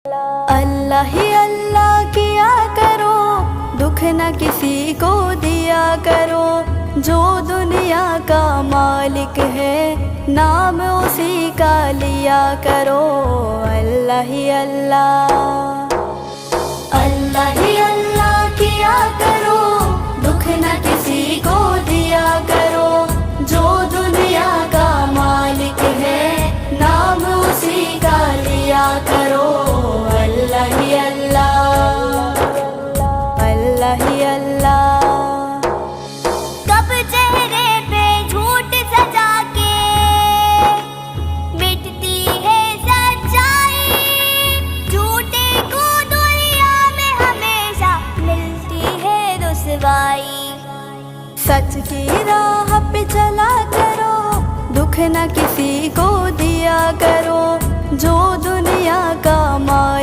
اللہ ہی اللہ کیا کرو، دکھ نہ کسی کو دیا کرو، جو دنیا کا مالک ہے نام اسی کا لیا کرو۔ اللہ ہی اللہ، اللہ ہی اللہ کیا کرو، دکھ نہ کسی کو دیا کرو، جو دنیا کا مالک ہے نام اسی کا لیا کرو۔ اللہ ہی اللہ، اللہ ہی اللہ۔ کب چہرے پہ جھوٹ سجا کے مٹتی ہے سچائی، جھوٹے کو دنیا میں ہمیشہ ملتی ہے رسوائی۔ سچ کی راہ پہ چلا کرو، دکھ نہ کسی کو دیا کرو، جو دنیا کا مالک